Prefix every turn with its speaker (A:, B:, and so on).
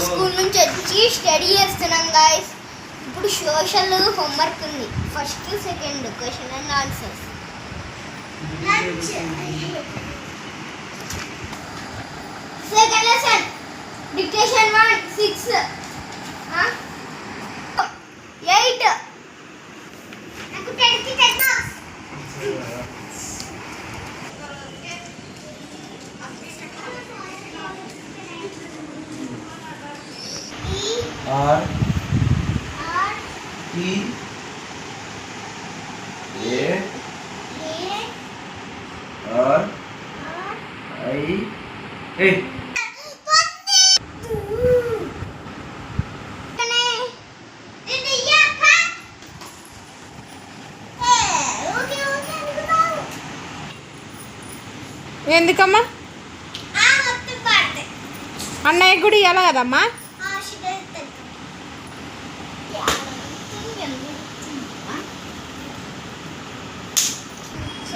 A: School నుంచి వచ్చి study చేస్తున్నాం గాయస్. ఇప్పుడు సోషల్ హోంవర్క్ ఉంది. First second question and answers. Second lesson dictation 1 6 8 నాకు 10 కి 10 marks.
B: R T A R I A.
C: ఎందుకమ్మా? అన్నయ్య కూడా ఇవ్వాలి కదమ్మా.